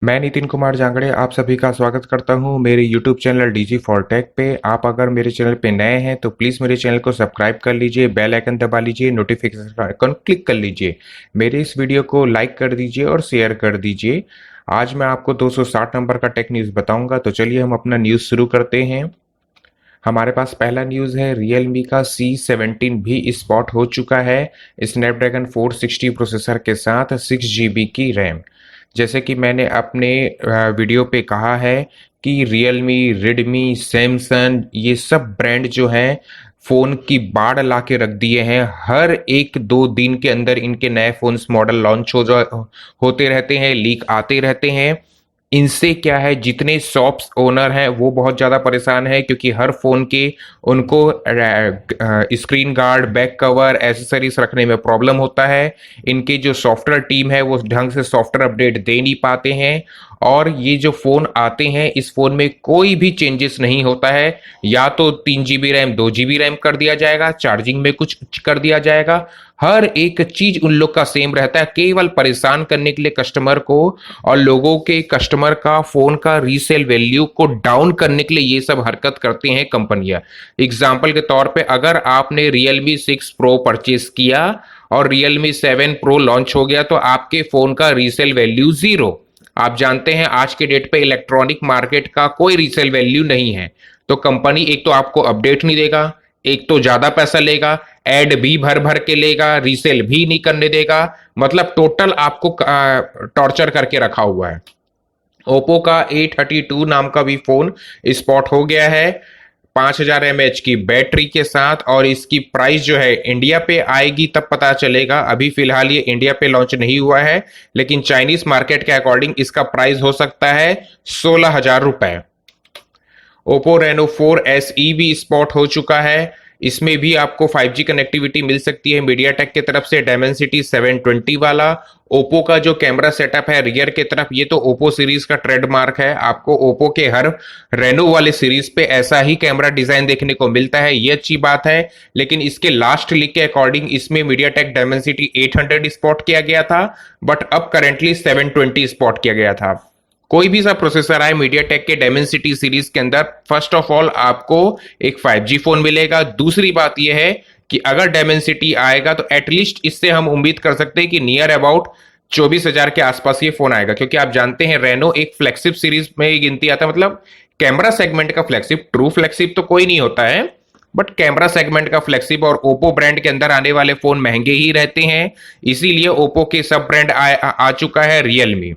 मैं नितिन कुमार जांगड़े आप सभी का स्वागत करता हूं मेरे YouTube channel D G for tech पे। आप अगर मेरे चैनल पे नए हैं तो प्लीज़ मेरे चैनल को सब्सक्राइब कर लीजिए, बेल आइकन दबा लीजिए, नोटिफिकेशन आइकन क्लिक कर लीजिए, मेरे इस वीडियो को लाइक कर दीजिए और शेयर कर दीजिए। आज मैं आपको 260 नंबर का टेक न्यूज़ बताऊंगा, तो चलिए हम अपना न्यूज़ शुरू करते हैं। हमारे पास पहला न्यूज़ है, Realme का C17 भी स्पॉट हो चुका है स्नैपड्रैगन 460 प्रोसेसर के साथ 6 GB की रैम। जैसे कि मैंने अपने वीडियो पे कहा है कि Realme, Redmi, Samsung ये सब ब्रांड जो हैं फ़ोन की बाढ़ ला के रख दिए हैं। हर एक दो दिन के अंदर इनके नए फ़ोन्स मॉडल लॉन्च होते रहते हैं, लीक आते रहते हैं। इनसे क्या है, जितने शॉप्स ओनर हैं वो बहुत ज़्यादा परेशान है, क्योंकि हर फ़ोन के उनको screen guard, back cover, accessories रखने में प्रॉब्लम होता है। इनके जो सॉफ्टवेयर टीम है वो ढंग से सॉफ्टवेयर अपडेट दे नहीं पाते हैं, और ये जो फ़ोन आते हैं इस फ़ोन में कोई भी चेंजेस नहीं होता है। या तो 3 GB रैम 2 GB रैम कर दिया जाएगा, चार्जिंग में कुछ कर दिया जाएगा, हर एक चीज उन लोग का सेम रहता है, केवल परेशान करने के लिए कस्टमर को और लोगों के कस्टमर का फोन का रीसेल वैल्यू को डाउन करने के लिए ये सब हरकत करते हैं कंपनियां। एग्जाम्पल के तौर पे अगर आपने Realme 6 Pro परचेस किया और Realme 7 Pro लॉन्च हो गया तो आपके फोन का रीसेल वैल्यू जीरो। आप जानते हैं आज के डेट पे इलेक्ट्रॉनिक मार्केट का कोई रीसेल वैल्यू नहीं है। तो कंपनी एक तो आपको अपडेट नहीं देगा, एक तो ज्यादा पैसा लेगा, एड भी भर भर के लेगा, रीसेल भी नहीं करने देगा, मतलब टोटल आपको टॉर्चर करके रखा हुआ है। ओप्पो का A32 नाम का भी फोन स्पॉट हो गया है 5000 mAh की बैटरी के साथ, और इसकी प्राइस जो है इंडिया पे आएगी तब पता चलेगा। अभी फिलहाल ये इंडिया पे लॉन्च नहीं हुआ है, लेकिन चाइनीज मार्केट के अकॉर्डिंग इसका प्राइस हो सकता है 16,000 रुपए। ओप्पो रेनो 4 SE भी स्पॉट हो चुका है। इसमें भी आपको 5G कनेक्टिविटी मिल सकती है मीडियाटेक की तरफ से, डायमेंसिटी 720 वाला। ओप्पो का जो कैमरा सेटअप है रियर की तरफ, ये तो ओप्पो सीरीज का ट्रेडमार्क है। आपको ओप्पो के हर रेनो वाले सीरीज पे ऐसा ही कैमरा डिजाइन देखने को मिलता है, ये अच्छी बात है। लेकिन इसके लास्ट लीक के अकॉर्डिंग इसमें मीडियाटेक डायमेंसिटी 800 स्पॉट किया गया था, बट अब करेंटली 720 स्पॉट किया गया था। कोई भी सा प्रोसेसर आए मीडियाटेक के डायमेंसिटी सीरीज के अंदर, फर्स्ट ऑफ ऑल आपको एक 5G फोन मिलेगा। दूसरी बात यह है कि अगर डायमेंसिटी आएगा तो एटलीस्ट इससे हम उम्मीद कर सकते हैं कि नियर अबाउट 24,000 के आसपास ये फोन आएगा, क्योंकि आप जानते हैं रेनो एक फ्लैगशिप सीरीज में ही गिनती आता है, मतलब कैमरा सेगमेंट का फ्लैगशिप। ट्रू फ्लैगशिप तो कोई नहीं होता है, बट कैमरा सेगमेंट का फ्लैगशिप। और ओप्पो ब्रांड के अंदर आने वाले फोन महंगे ही रहते हैं, इसीलिए ओप्पो के सब ब्रांड आ चुका है रियलमी।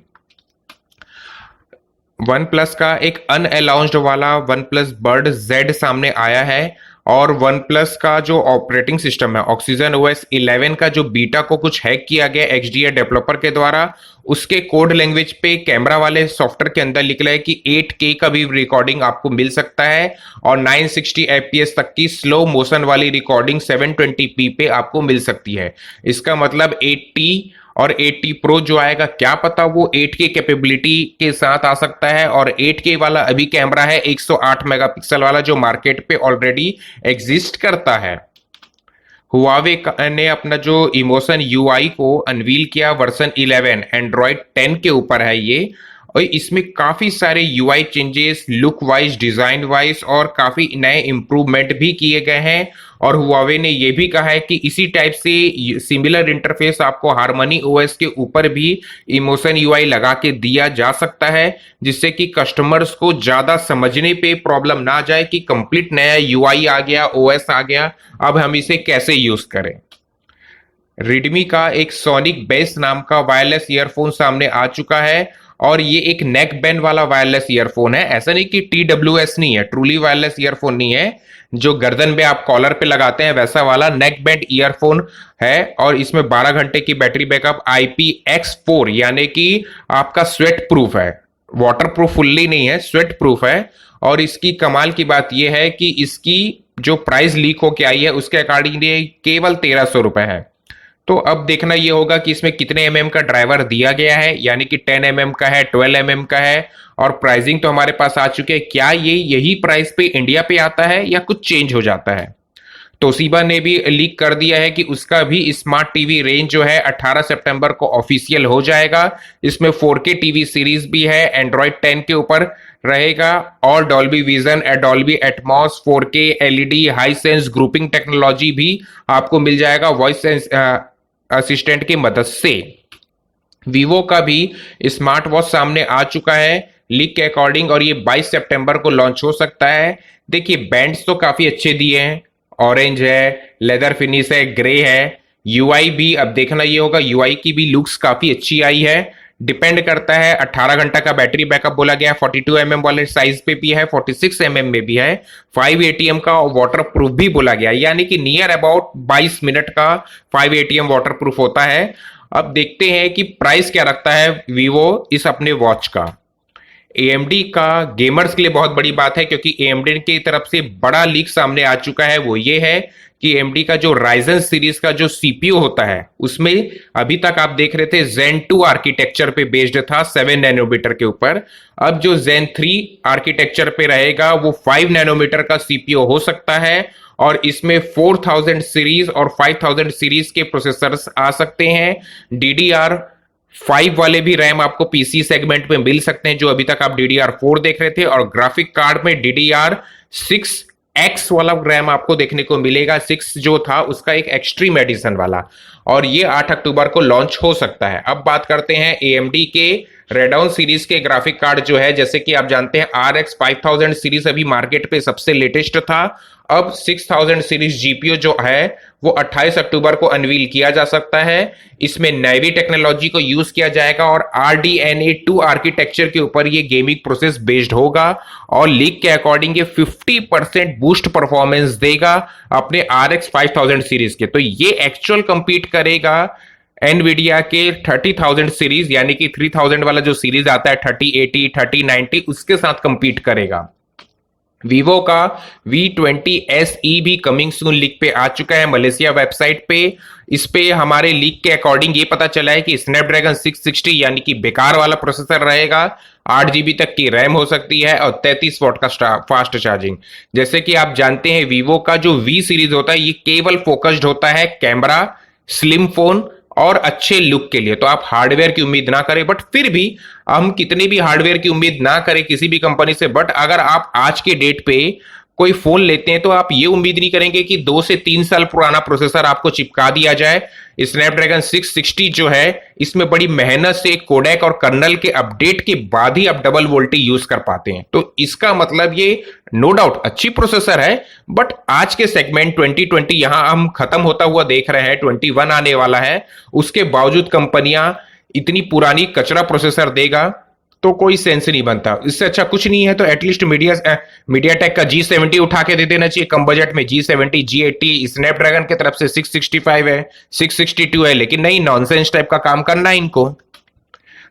वन प्लस का एक अनअनाउंस्ड वाला वन प्लस बर्ड जेड सामने आया है, और वन प्लस का जो ऑपरेटिंग सिस्टम है ऑक्सीजन OS 11 का जो बीटा को कुछ हैक किया गया XDA डेवलपर के द्वारा, उसके कोड लैंग्वेज पे कैमरा वाले सॉफ्टवेयर के अंदर लिखा है कि 8K का भी रिकॉर्डिंग आपको मिल सकता है, और 960 FPS तक की स्लो मोशन वाली रिकॉर्डिंग 720p पे आपको मिल सकती है। इसका मतलब 80 और 80 प्रो जो आएगा, क्या पता वो 8K कैपेबिलिटी के साथ आ सकता है। और 8K वाला अभी कैमरा है 108 मेगापिक्सल वाला, जो मार्केट पे ऑलरेडी एग्जिस्ट करता है। हुआवे ने अपना जो इमोशन UI को अनवील किया, वर्जन 11 एंड्रॉयड 10 के ऊपर है ये, और इसमें काफी सारे UI changes look wise, design wise और काफी नए इंप्रूवमेंट भी किए गए हैं। और हुआवे ने यह भी कहा है कि इसी टाइप से सिमिलर इंटरफेस आपको हारमनी OS के ऊपर भी इमोशन UI लगा के दिया जा सकता है, जिससे कि कस्टमर्स को ज्यादा समझने पे प्रॉब्लम ना जाए कि कंप्लीट नया UI आ गया, OS आ गया, अब हम इसे कैसे यूज करें। रेडमी का एक सोनिक बेस नाम का वायरलेस ईयरफोन सामने आ चुका है, और ये एक नेक बैंड वाला वायरलेस ईयरफोन है। ऐसा नहीं कि TWS नहीं है, ट्रूली वायरलेस ईयरफोन नहीं है, जो गर्दन पे आप कॉलर पे लगाते हैं वैसा वाला नेक बैंड ईयरफोन है। और इसमें 12 घंटे की बैटरी बैकअप, IPX4 यानी कि आपका स्वेट प्रूफ है, वाटर प्रूफ फुल्ली नहीं है, स्वेट प्रूफ है। और इसकी कमाल की बात यह है कि इसकी जो प्राइस लीक होके आई है उसके अकॉर्डिंग ये केवल 1300 रुपए है। तो अब देखना ये होगा कि इसमें कितने का ड्राइवर दिया गया है, यानी कि 10 का है, 12 का है, और प्राइसिंग तो हमारे पास आ चुके हैं। क्या ये यही प्राइस पे इंडिया पे आता है या कुछ चेंज हो जाता है? तोशिबा ने भी लीक कर दिया है कि उसका भी स्मार्ट टीवी रेंज जो है 18 सितंबर को ऑफिशियल हो जाएगा। इसमें 4K टीवी सीरीज भी है, एंड्रॉइड 10 के ऊपर रहेगा और Dolby vision, Dolby Atmos, 4K LED, high sense grouping technology भी आपको मिल जाएगा वॉइस असिस्टेंट की मदद से। वीवो का भी स्मार्ट वॉच सामने आ चुका है लीक के अकॉर्डिंग और ये 22 सितंबर को लॉन्च हो सकता है। देखिए बैंड्स तो काफी अच्छे दिए हैं, ऑरेंज है, लेदर फिनिश है, ग्रे है। यूआई भी अब देखना ये होगा, यूआई की भी लुक्स काफी अच्छी आई है। डिपेंड करता है, 18 घंटा का बैटरी बैकअप बोला गया, 42 वाले साइज पे भी है, 46 में भी है, 5 एटीएम का वाटर प्रूफ भी बोला गया, यानी कि नियर अबाउट 22 मिनट का 5 एटीएम वाटर प्रूफ होता है। अब देखते हैं कि प्राइस क्या रखता है वीवो इस अपने वॉच का। AMD का गेमर्स के लिए बहुत बड़ी बात है, क्योंकि AMD की तरफ से बड़ा लीक सामने आ चुका है। वो ये है कि AMD का जो Ryzen सीरीज का जो CPU होता है उसमें अभी तक आप देख रहे थे Zen 2 आर्किटेक्चर पे बेस्ड था 7 नैनोमीटर के ऊपर। अब जो Zen 3 आर्किटेक्चर पे रहेगा वो 5 नैनोमीटर का CPU हो सकता है और इसमें 4000 सीरीज और 5000 सीरीज के प्रोसेसर्स आ सकते हैं। DDR5 वाले भी रैम आपको पीसी सेगमेंट में मिल सकते हैं, जो अभी तक आप DDR4 देख रहे थे, और ग्राफिक कार्ड में DDR6X वाला रैम आपको देखने को मिलेगा। 6 जो था उसका एक एक्सट्रीम एडिशन वाला, और ये 8 अक्टूबर को लॉन्च हो सकता है। अब बात करते हैं AMD के रेडॉन सीरीज के ग्राफिक कार्ड जो है, जैसे कि आप जानते हैं RX 5000 सीरीज अभी मार्केट पे सबसे लेटेस्ट था। अब 6000 सीरीज जीपीयू जो है वो 28 अक्टूबर को अनवील किया जा सकता है। इसमें नैवी टेक्नोलॉजी को यूज किया जाएगा और RDNA 2 आर्किटेक्चर के ऊपर ये गेमिंग प्रोसेस बेस्ड होगा, और लीक के अकॉर्डिंग ये 50% बूस्ट परफॉर्मेंस देगा अपने RX 5000 सीरीज के। तो ये एक्चुअल कंपीट करेगा एनवीडिया के 30,000 सीरीज, यानी कि 3000 वाला जो सीरीज आता है 3080, 3090, उसके साथ कंपीट करेगा। वीवो का V20 SE भी कमिंग सून लीक पे आ चुका है मलेशिया वेबसाइट पे। इस पे हमारे लीक के अकॉर्डिंग ये पता चला है कि स्नैपड्रैगन 660 यानी कि बेकार वाला प्रोसेसर रहेगा, 8 GB तक की रैम हो सकती है और 33 वॉट का फास्ट चार्जिंग। जैसे कि आप जानते हैं वीवो का जो V सीरीज होता है ये केवल फोकस्ड होता है कैमरा, स्लिम फोन और अच्छे लुक के लिए, तो आप हार्डवेयर की उम्मीद ना करें। बट फिर भी हम कितनी भी हार्डवेयर की उम्मीद ना करें किसी भी कंपनी से, बट अगर आप आज के डेट पे कोई फोन लेते हैं तो आप ये उम्मीद नहीं करेंगे कि 2 से 3 साल पुराना प्रोसेसर आपको चिपका दिया जाए। स्नैपड्रैगन 660 जो है इसमें बड़ी मेहनत से कोडेक और कर्नल के अपडेट के बाद ही आप डबल वोल्टी यूज कर पाते हैं, तो इसका मतलब ये नो डाउट अच्छी प्रोसेसर है। बट आज के सेगमेंट 2020 यहां हम खत्म होता हुआ देख रहे हैं, 21 आने वाला है, उसके बावजूद कंपनियां इतनी पुरानी कचरा प्रोसेसर देगा तो कोई सेंस नहीं बनता। इससे अच्छा कुछ नहीं है तो एटलीस्ट मीडियाटेक का G70 उठा के दे देना चाहिए कम बजट में। G70, G80 स्नैपड्रैगन की तरफ से 665 है, 662 है, लेकिन नहीं, नॉनसेंस टाइप का काम करना है इनको।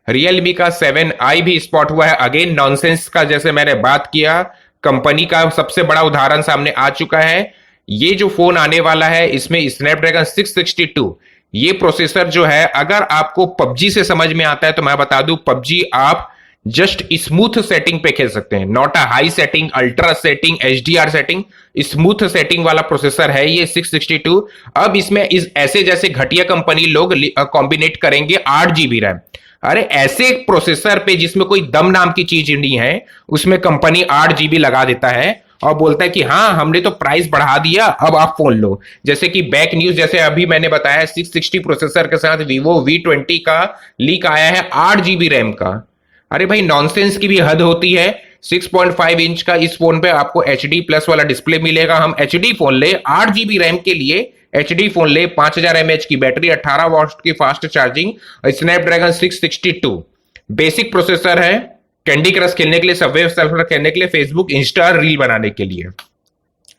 रियलमी का 7i भी स्पॉट हुआ है, अगेन नॉनसेंस का, जैसे मैंने बात किया, कंपनी का सबसे बड़ा उदाहरण सामने आ चुका है। ये जो फोन आने वाला है इसमें स्नैपड्रैगन 662 ये प्रोसेसर जो है, अगर आपको पबजी से समझ में आता है तो मैं बता दूं, पबजी आप जस्ट स्मूथ सेटिंग पे खेल सकते हैं, not a high setting, ultra setting, HDR setting, smooth setting वाला प्रोसेसर है ये 662। अब इसमें इस ऐसे जैसे घटिया कंपनी लोग कॉम्बिनेट करेंगे 8 GB रैम। अरे ऐसे प्रोसेसर पे जिसमें कोई दम नाम की चीज नहीं है, उसमें कंपनी 8 GB लगा देता है और बोलता है कि हाँ हमने तो प्राइस बढ़ा दिया, अब आप फोन लो। जैसे कि बैक न्यूज, जैसे अभी मैंने बताया, 660 प्रोसेसर के साथ वीवो V20 का लीक आया है 8 GB रैम का। अरे भाई नॉनसेंस की भी हद होती है। 6.5 इंच का इस फोन पे आपको HD प्लस वाला डिस्प्ले मिलेगा। हम HD फोन ले, 8 GB रैम के लिए HD फोन ले, 5000 mAh की बैटरी, 18 वॉट की fast charging, Snapdragon 662 basic processor है, कैंडी क्रश खेलने के लिए, सबवे सर्फर खेलने के लिए, फेसबुक इंस्टा रील बनाने के लिए।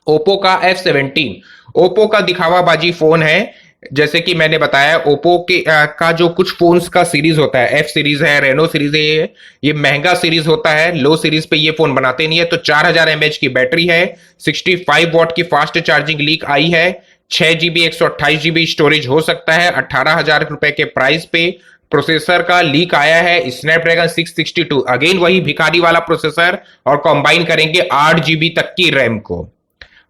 ओप्पो का F17 ओप्पो का दिखावाबाजी फोन है। जैसे कि मैंने बताया, ओप्पो के का जो कुछ फोन्स का सीरीज होता है, F सीरीज है, रेनो सीरीज है, ये महंगा सीरीज होता है, लो सीरीज पे ये फोन बनाते नहीं है। तो 4000 mAh की बैटरी है, 65 वॉट की फास्ट चार्जिंग लीक आई है, 6 GB 128 GB स्टोरेज हो सकता है, 18,000 रुपए के प्राइस पे प्रोसेसर का लीक आया है। स्नैपड्रैगन 662 अगेन वही भिखारी वाला प्रोसेसर, और कंबाइन करेंगे 8 GB तक की रैम को।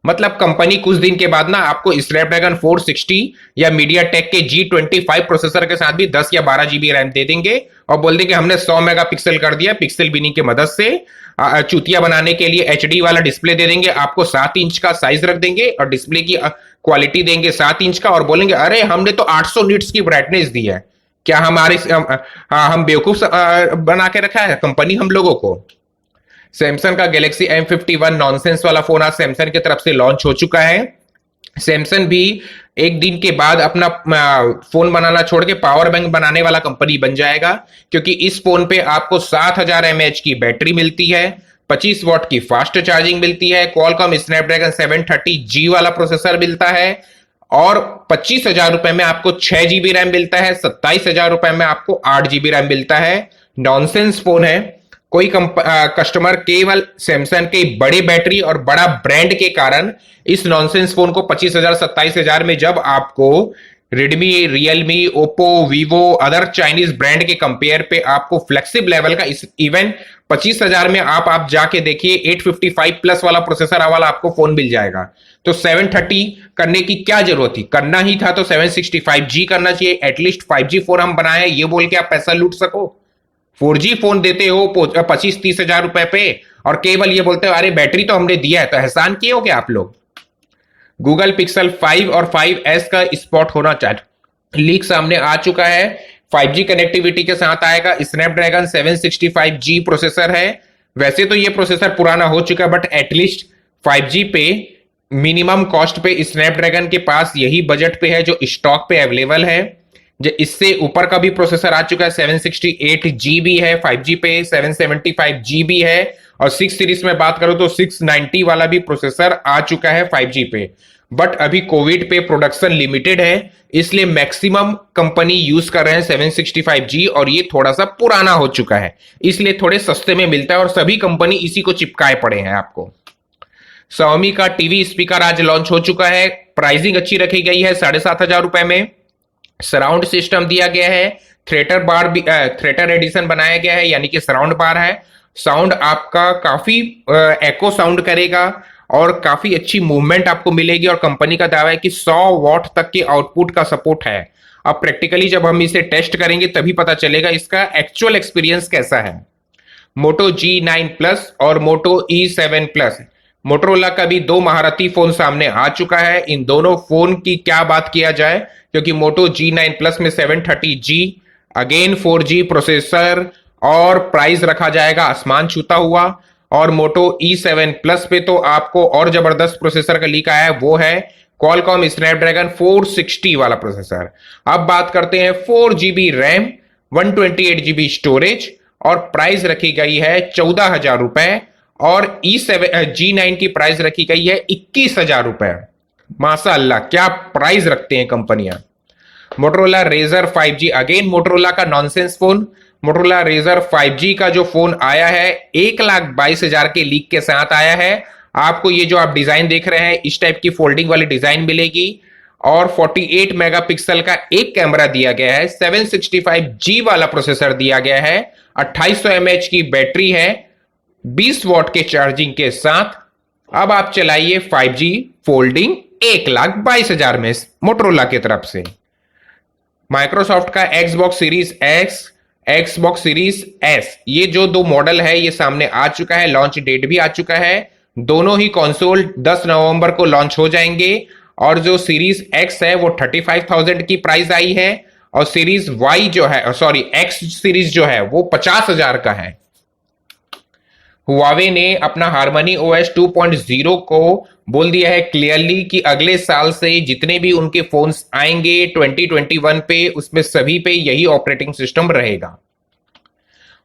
मतलब कंपनी कुछ दिन के बाद ना आपको स्नैपड्रैगन 460 या मीडियाटेक के G25 प्रोसेसर के साथ भी 10 या 12 जीबी रैम दे देंगे और बोल देंगे हमने 100 मेगापिक्सल कर दिया पिक्सल बिनिंग की मदद से। चूतिया बनाने के लिए एचडी वाला डिस्प्ले दे देंगे, आपको 7 इंच का साइज रख देंगे और डिस्प्ले की क्वालिटी देंगे 7 इंच का, और बोलेंगे अरे हमने तो 800 निट्स की ब्राइटनेस दी है। क्या हमारे हम बेवकूफ बना के रखा है कंपनी हम लोगों को। सैमसंग का गैलेक्सी M51 नॉनसेंस वाला फोन आज सैमसंग की तरफ से लॉन्च हो चुका है। सैमसंग भी एक दिन के बाद अपना फोन बनाना छोड़ के पावर बैंक बनाने वाला कंपनी बन जाएगा, क्योंकि इस फोन पे आपको 7000 mAh की बैटरी मिलती है, 25 वॉट की फास्ट चार्जिंग मिलती है, क्वालकॉम स्नैपड्रैगन 730G वाला प्रोसेसर मिलता है और 25,000 रुपए में आपको 6 जीबी रैम मिलता है, 27,000 रुपए में आपको 8 जीबी रैम मिलता है। नॉनसेंस फोन है। कोई कस्टमर केवल सैमसंग के बड़े बैटरी और बड़ा ब्रांड के कारण इस नॉनसेंस फोन को 25,000 27,000 में जब आपको Redmi, Realme, Oppo, Vivo, other Chinese brand के कंपेयर पे आपको फ्लेक्सिबल लेवल का इस इवन 25,000 में आप जाके देखिए 855 प्लस वाला प्रोसेसर वाला आपको फोन मिल जाएगा। तो 730 करने की क्या जरूरत थी, करना ही था तो 765G करना चाहिए। एटलीस्ट 5G फोन हम बनाए ये बोल के आप पैसा लूट सको। 4G फोन देते हो 25-30 हजार रुपए पे और केवल ये बोलते हो अरे बैटरी तो हमने दिया है, तो एहसान किए हो क्या आप लोग। गूगल पिक्सल 5 और 5S का स्पॉट होना चाहिए, लीक सामने आ चुका है। 5G कनेक्टिविटी के साथ आएगा, स्नैपड्रैगन 765G प्रोसेसर है। वैसे तो ये प्रोसेसर पुराना हो चुका है बट एटलीस्ट 5G पे मिनिमम कॉस्ट पे स्नैपड्रैगन के पास यही बजट पे है जो स्टॉक पे अवेलेबल है। जो इससे ऊपर का भी प्रोसेसर आ चुका है, 768G भी है 5G पे, 775G भी है और 6 सीरीज में बात करूं तो 690 वाला भी प्रोसेसर आ चुका है 5G पे। बट अभी कोविड पे प्रोडक्शन लिमिटेड है, इसलिए मैक्सिमम कंपनी यूज कर रहे हैं 765G और ये थोड़ा सा पुराना हो चुका है, इसलिए थोड़े सस्ते में मिलता है और सभी कंपनी इसी को चिपकाए पड़े हैं आपको। Xiaomi का टीवी स्पीकर आज लॉन्च हो चुका है, प्राइसिंग अच्छी रखी गई है 7,500 रुपए में। सराउंड सिस्टम दिया गया है, थ्रेटर बार भी थ्रेटर एडिशन बनाया गया है, यानी कि सराउंड बार है। साउंड आपका काफी एको साउंड करेगा और काफी अच्छी मूवमेंट आपको मिलेगी और कंपनी का दावा है कि 100 वॉट तक के आउटपुट का सपोर्ट है। अब प्रैक्टिकली जब हम इसे टेस्ट करेंगे तभी पता चलेगा इसका एक्चुअल एक्सपीरियंस कैसा है। मोटो G9 प्लस और मोटो E7 प्लस, मोटरोला का भी 2 महारथी फोन सामने आ चुका है। इन दोनों फोन की क्या बात किया जाए, क्योंकि मोटो G9 प्लस में 730G अगेन 4G प्रोसेसर और प्राइस रखा जाएगा आसमान छूता हुआ, और मोटो E7 प्लस पे तो आपको और जबरदस्त प्रोसेसर का लीक आया है, वो है क्वालकॉम स्नैपड्रैगन 460 वाला प्रोसेसर। अब बात करते हैं 4GB रैम, 128GB स्टोरेज और प्राइस रखी गई है 14,000 रुपए और G9 की प्राइस रखी गई है 21,000 रुपए। माशाअल्लाह क्या प्राइस रखते हैं कंपनियां। Motorola Razr 5G, again Motorola का nonsense phone. Motorola Razr 5G का जो फोन आया है 1,22,000 के लीक के साथ आया है। आपको ये जो आप डिजाइन देख रहे हैं इस टाइप की फोल्डिंग वाली डिजाइन मिलेगी और 48 मेगापिक्सल का एक कैमरा दिया गया है, 765G वाला प्रोसेसर दिया गया है, 2800 mAh की बैटरी है, 20 वॉट के चार्जिंग के साथ। अब आप चलाइए 5G फोल्डिंग 1,22,000 में मोटरोला की तरफ से। माइक्रोसॉफ्ट का Xbox series X, Xbox series S, ये जो 2 मॉडल है ये सामने आ चुका है, लॉन्च डेट भी आ चुका है। दोनों ही कंसोल 10 नवंबर को लॉन्च हो जाएंगे और जो सीरीज X है वो 35,000 की प्राइस आई है और सीरीज Y जो है, सॉरी X सीरीज जो है वो 50,000 का है। हुआवे ने अपना हार्मनी OS 2.0 को बोल दिया है क्लियरली कि अगले साल से जितने भी उनके फोन्स आएंगे 2021 पे उसमें सभी पे यही ऑपरेटिंग सिस्टम रहेगा।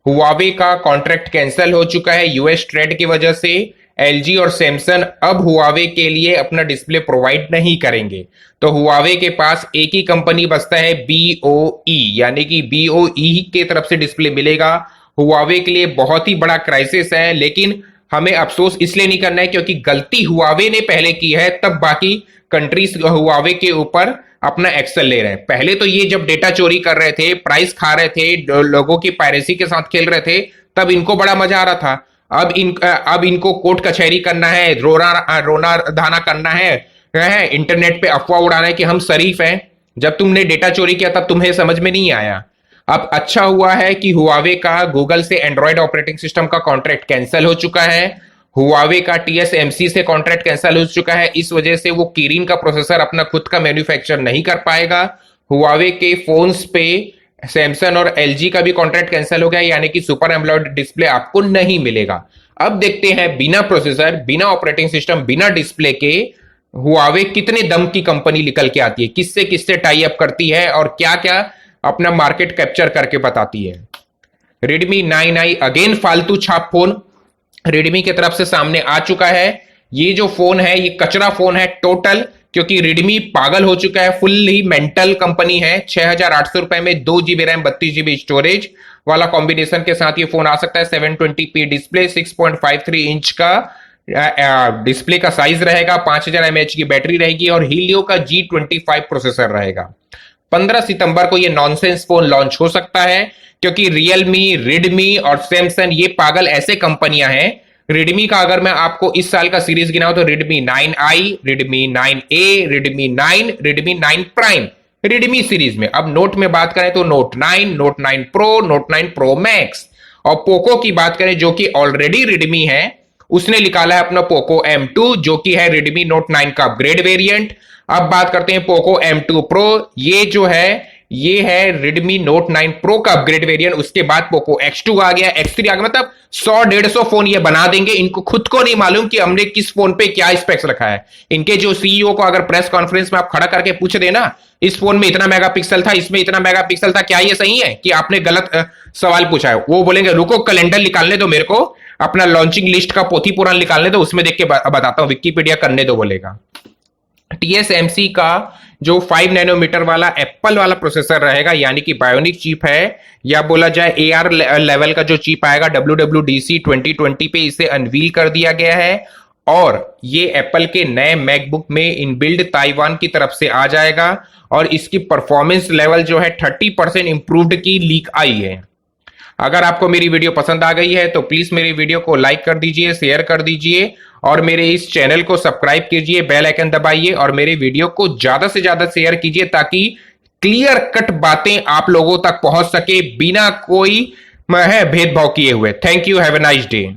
हुआवे का कॉन्ट्रैक्ट कैंसिल हो चुका है यूएस ट्रेड की वजह से। एलजी और सैमसंग अब हुआवे के लिए अपना डिस्प्ले प्रोवाइड नहीं करेंगे, तो हुआवे के पास एक ही कंपनी बचता है BOE, यानी कि BOE के तरफ से डिस्प्ले मिलेगा। हुआवे के लिए बहुत ही बड़ा क्राइसिस है, लेकिन हमें अफसोस इसलिए नहीं करना है क्योंकि गलती हुआवे ने पहले की है, तब बाकी कंट्रीज हुआवे के ऊपर अपना एक्शन ले रहे हैं। पहले तो ये जब डेटा चोरी कर रहे थे, प्राइस खा रहे थे, लोगों की पायरेसी के साथ खेल रहे थे, तब इनको बड़ा मजा आ रहा था। अब इनको कोर्ट कचहरी करना है, रोना धाना करना है इंटरनेट पे अफवाह उड़ाना है कि हम शरीफ हैं। जब तुमने डेटा चोरी किया तब तुम्हें समझ में नहीं आया। अब अच्छा हुआ है कि हुआवे का गूगल से एंड्रॉयड ऑपरेटिंग सिस्टम का कॉन्ट्रैक्ट कैंसिल हो चुका है। हुआवे का टीएसएमसी से कॉन्ट्रैक्ट कैंसिल हो चुका है। इस वजह से वो किरिन का प्रोसेसर अपना खुद का मैन्युफैक्चर नहीं कर पाएगा। हुआवे के फोन्स पे सैमसंग और एलजी का भी कॉन्ट्रैक्ट कैंसिल हो गया, यानी कि सुपर एमोलेड डिस्प्ले आपको नहीं मिलेगा। अब देखते हैं बिना प्रोसेसर, बिना ऑपरेटिंग सिस्टम, बिना डिस्प्ले के हुआवे कितने दम की कंपनी निकल के आती है, किससे किससे टाई अप करती है और क्या क्या अपना मार्केट कैप्चर करके बताती है। Redmi 9i अगेन फालतू छाप फोन Redmi की तरफ से सामने आ चुका है। ये जो फोन है ये कचरा फोन है टोटल, क्योंकि Redmi पागल हो चुका है, फुल्ली मेंटल कंपनी है। 6,800 रुपए में 2 GB रैम 32 GB स्टोरेज वाला कॉम्बिनेशन के साथ ये फोन आ सकता है। 720p डिस्प्ले, 6.53 इंच का डिस्प्ले का साइज रहेगा, 5000 mAh की बैटरी रहेगी और हीलियो का G25 प्रोसेसर रहेगा। 15 सितंबर को ये नॉनसेंस फोन लॉन्च हो सकता है, क्योंकि रियलमी, रेडमी और सैमसंग ये पागल ऐसे कंपनियां हैं। रेडमी का अगर मैं आपको इस साल का सीरीज गिनाऊं तो Redmi 9i, Redmi 9A, Redmi 9, Redmi 9 prime, Redmi series में। अब नोट में बात करें तो note 9, note 9 pro, note 9 pro max. और पोको की बात करें जो कि ऑलरेडी Redmi है, उसने निकाला है अपना पोको M2 जो कि है Redmi Note 9 का अपग्रेड वेरिएंट। अब बात करते हैं पोको M2 Pro, ये जो है ये है Redmi Note 9 Pro का अपग्रेड वेरिएंट। उसके बाद पोको X2 आ गया, X3 आ गया, मतलब 100-150 फोन ये बना देंगे। इनको खुद को नहीं मालूम कि हमने किस फोन पे क्या स्पेक्स रखा है। इनके जो सीईओ को अगर प्रेस कॉन्फ्रेंस में आप खड़ा करके पूछ देना इस फोन में इतना मेगापिक्सल था, इसमें इतना मेगापिक्सल था, क्या ये सही है कि आपने गलत सवाल पूछा है, वो बोलेंगे रुको कैलेंडर निकालने दो मेरे को, अपना लॉन्चिंग लिस्ट का पोथी पुराण निकालने दो, उसमें देख के बताता हूं, विकिपीडिया करने दो बोलेगा। टीएसएमसी का जो 5 नैनोमीटर वाला एप्पल वाला प्रोसेसर रहेगा, यानी कि बायोनिक चिप है, या बोला जाए एआर लेवल का जो चिप आएगा, WWDC 2020 पे इसे अनवील कर दिया गया है। और ये एप्पल के नए मैकबुक में इनबिल्ड ताइवान की तरफ से आ जाएगा और इसकी परफॉर्मेंस लेवल जो है 30% इंप्रूव्ड की लीक आई है। अगर आपको मेरी वीडियो पसंद आ गई है तो प्लीज मेरी वीडियो को लाइक कर दीजिए, शेयर कर दीजिए और मेरे इस चैनल को सब्सक्राइब कीजिए, बेल आइकन दबाइए और मेरे वीडियो को ज्यादा से ज्यादा शेयर कीजिए ताकि क्लियर कट बातें आप लोगों तक पहुंच सके बिना कोई भेदभाव किए हुए। Thank you, have a nice day.